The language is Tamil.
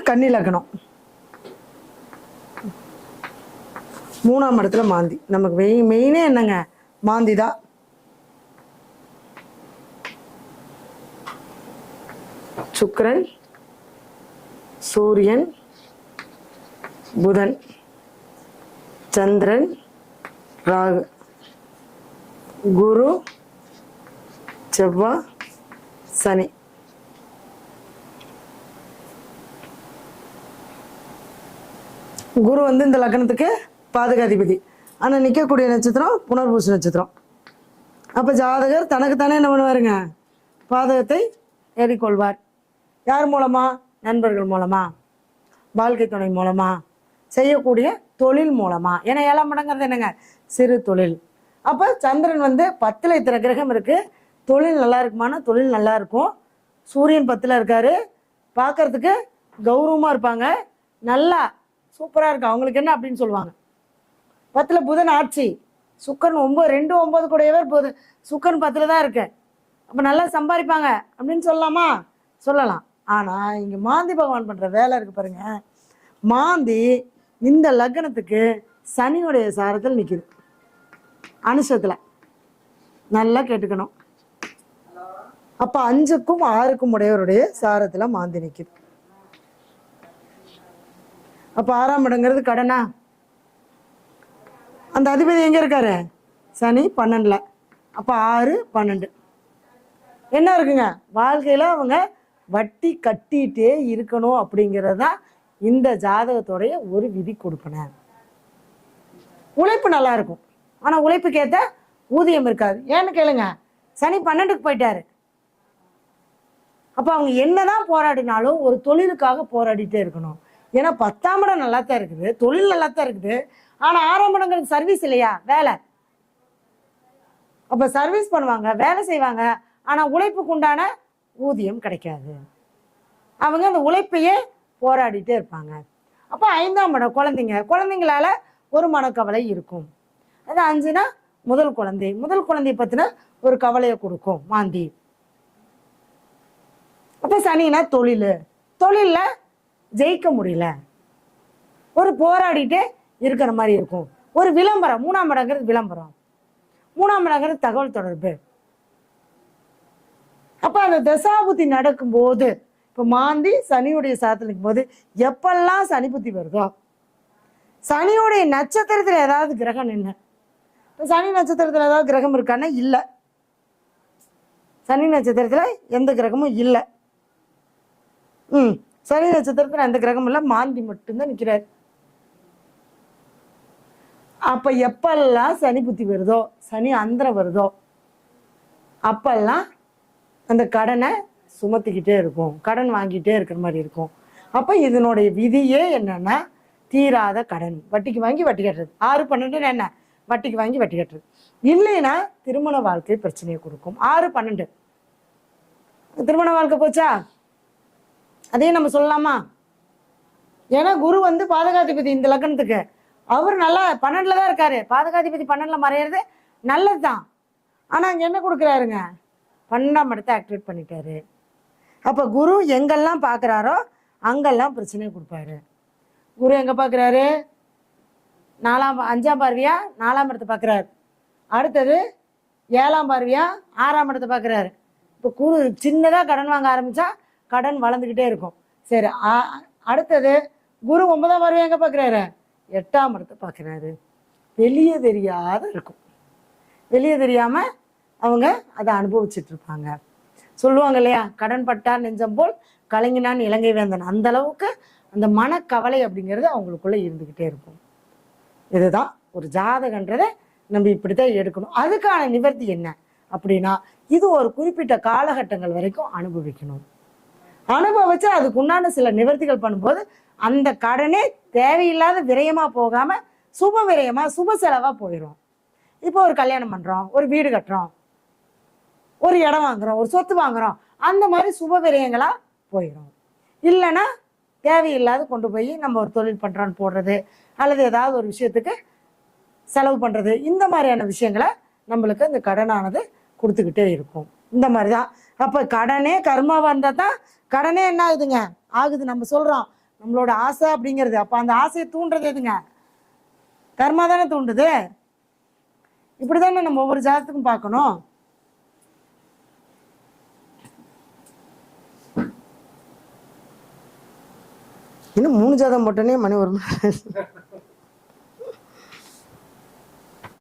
கன்னி லக்னம், 3ஆம் இடத்துல மாந்தி. நமக்கு மெயினே என்னங்க, மாந்தி தான். சுக்கிரன், சூரியன், புதன், சந்திரன், ராகு, குரு, செவ்வாய், சனி. குரு வந்து இந்த லக்னத்துக்கு பாதகாதிபதி. ஆனால் நிற்கக்கூடிய நட்சத்திரம் புனர்பூச நட்சத்திரம். அப்போ ஜாதகர் தனக்குத்தானே என்ன பண்ணுவாருங்க, பாதகத்தை ஏறிக்கொள்வார். யார் மூலமா? நண்பர்கள் மூலமா, வாழ்க்கை துணை மூலமா, செய்யக்கூடிய தொழில் மூலமா. ஏன்னா 7ஆம் இடங்கிறது என்னங்க, சிறு தொழில். அப்போ சந்திரன் வந்து 10ல் இத்தனை கிரகம் இருக்குது. தொழில் நல்லா இருக்குமானா தொழில் நல்லா இருக்கும். சூரியன் 10ல் இருக்காரு, பார்க்கறதுக்கு கௌரவமாக இருப்பாங்க, நல்லா சூப்பராக இருக்கு. அவங்களுக்கு என்ன அப்படின்னு சொல்லுவாங்க. 10ல் புதன் ஆட்சி, சுக்கரன் 2 9 கூடையவர் போது, சுக்கரன் 10ல் தான் இருக்கு. அப்போ நல்லா சம்பாதிப்பாங்க அப்படின்னு சொல்லலாமா? சொல்லலாம். ஆனால் இங்கே மாந்தி பகவான் பண்ணுற வேலை இருக்கு பாருங்க. மாந்தி இந்த லக்னத்துக்கு சனியுடைய சாரத்தில் நிற்கிது, அனுஷத்தில். நல்லா கேட்டுக்கணும். அப்போ 5க்கும் 6க்கும் உடையவருடைய சாரத்தில் மாந்தி நிற்கிது. அப்போ 6ஆம் இடங்கிறது கடனா? அந்த அதிபதி எங்கே இருக்காரு? சனி 12ல். அப்போ 6 12 என்ன இருக்குங்க, வாழ்க்கையில் அவங்க வட்டி கட்டிகிட்டே இருக்கணும் அப்படிங்கிறது தான் இந்த ஜாதகத்தோடைய ஒரு விதி கொடுப்பன. உழைப்பு நல்லா இருக்கும், ஆனால் உழைப்புக்கேற்ற ஊதியம் இருக்காது. ஏன்னு கேளுங்க, சனி 12க்கு போயிட்டாரு. அப்போ அவங்க என்னதான் போராடினாலும் ஒரு தொழிலுக்காக போராடிட்டே இருக்கணும். ஏன்னா 10ஆம் இடம் நல்லா தான் இருக்குது, தொழில் நல்லா தான் இருக்குது. ஆனால் 6ஆம் இடங்கிறது சர்வீஸ் இல்லையா, வேலை. அப்போ சர்வீஸ் பண்ணுவாங்க, வேலை செய்வாங்க, ஆனால் உழைப்புக்கு உண்டான ஊதியம் கிடைக்காது. அவங்க அந்த உழைப்பையே போராடிட்டே இருப்பாங்க. அப்போ 5ஆம் இடம் குழந்தைங்களால ஒரு மனக்கவலை இருக்கும். அது 5னா முதல் குழந்தைய பற்றின ஒரு கவலையை கொடுக்கும் மாந்தி. அப்போ சனினா தொழிலில் ஜெயிக்க முடியல, ஒரு போராடிட்டே இருக்கிற மாதிரி இருக்கும். ஒரு விளம்பரம், 3ஆம் இடங்கிறது விளம்பரம், 3ஆம் இடங்கிறது தகவல் தொடர்பு. அப்போ அந்த தசாபுத்தி நடக்கும்போது, இப்போ மாந்தி சனியுடைய சாரத்தில் இருக்கும்போது எப்பெல்லாம் சனி புத்தி வருதோ, சனியுடைய நட்சத்திரத்தில் ஏதாவது கிரகம் நின்று, இப்போ சனி நட்சத்திரத்தில் ஏதாவது கிரகம் இருக்கான்னா இல்லை, சனி நட்சத்திரத்தில் எந்த கிரகமும் இல்லை. சனி நட்சத்திரத்தில் எந்த கிரகமும் இல்லை, மாந்தி மட்டும்தான் நிற்கிறார். அப்போ எப்பெல்லாம் சனி புத்தி வருதோ, சனி அந்தரம் வருதோ, அப்பெல்லாம் அந்த கடனை சுமத்திக்கிட்டே இருக்கும், கடன் வாங்கிட்டே இருக்கிற மாதிரி இருக்கும். அப்போ இதனுடைய விதியே என்னன்னா, தீராத கடன், வட்டிக்கு வாங்கி வட்டி கட்டுறது. 6 12 என்ன, வட்டிக்கு வாங்கி வட்டி கட்டுறது. இல்லைன்னா திருமண வாழ்க்கை பிரச்சனையை கொடுக்கும். 6 12 திருமண வாழ்க்கை போச்சா, அதையும் நம்ம சொல்லலாமா? ஏன்னா குரு வந்து பாதகாதிபதி இந்த லக்னத்துக்கு, அவர் நல்லா 12ல் தான் இருக்காரு. பாதகாதிபதி 12ல் மறையிறது நல்லது தான். ஆனால் அங்கே என்ன கொடுக்குறாருங்க, 12ஆம் இடத்தை ஆக்டிவேட் பண்ணிட்டாரு. அப்போ குரு எங்கெல்லாம் பார்க்குறாரோ அங்கெல்லாம் பிரச்சனையை கொடுப்பாரு. குரு எங்கே பார்க்குறாரு, 5ஆம் பார்வையா 4ஆம் இடத்தை பார்க்குறாரு. அடுத்தது 7ஆம் பார்வையா 6ஆம் இடத்தை பார்க்குறாரு. இப்போ குரு சின்னதாக கடன் வாங்க ஆரம்பித்தா கடன் வளர்ந்துக்கிட்டே இருக்கும். சரி, அடுத்தது குரு 9ஆம் பார்வையா எங்கே பார்க்குறாரு, 8ஆம் இடத்தை பார்க்குறாரு. வெளியே தெரியாத இருக்கும், வெளியே தெரியாமல் அவங்க அதை அனுபவிச்சுட்டு இருப்பாங்க. சொல்லுவாங்க இல்லையா, கடன் பட்டார் நெஞ்சம் போல் கலங்கினான் இலங்கை வேந்தன். அந்த அளவுக்கு அந்த மனக்கவலை அப்படிங்கிறது அவங்களுக்குள்ள இருந்துக்கிட்டே இருக்கும். இதுதான் ஒரு ஜாதகன்றதை நம்ம இப்படித்தான் எடுக்கணும். அதுக்கான நிவர்த்தி என்ன அப்படின்னா, இது ஒரு குறிப்பிட்ட காலகட்டங்கள் வரைக்கும் அனுபவிக்கணும். அனுபவிச்சு அதுக்கு உண்டான சில நிவர்த்திகள் பண்ணும்போது அந்த கடனே தேவையில்லாத விரயமா போகாம சுப விரயமா சுப செலவா போயிடும். இப்போ ஒரு கல்யாணம் பண்றோம், ஒரு வீடு கட்டுறோம், ஒரு இடம் வாங்குறோம், ஒரு சொத்து வாங்குறோம், அந்த மாதிரி சுப விரயங்களா போயிடும். இல்லைன்னா தேவையில்லாத கொண்டு போய் நம்ம ஒரு தொழில் பண்றோன்னு போடுறது, அல்லது ஏதாவது ஒரு விஷயத்துக்கு செலவு பண்றது, இந்த மாதிரியான விஷயங்களை நம்மளுக்கு இந்த கடனானது கொடுத்துக்கிட்டே இருக்கும். இந்த மாதிரி தான். அப்போ கடனே கர்மாவாக இருந்தால் தான் கடனே என்ன ஆகுதுங்க ஆகுது. நம்ம சொல்கிறோம் நம்மளோட ஆசை அப்படிங்கிறது. அப்போ அந்த ஆசையை தூண்டுறது எதுங்க? கர்மா தானே தூண்டுது. இப்படி தானே நம்ம ஒவ்வொரு ஜாதத்துக்கும் பார்க்கணும். இன்னும் 3 ஜாதகம் போட்டோன்னே மணி 1 மணி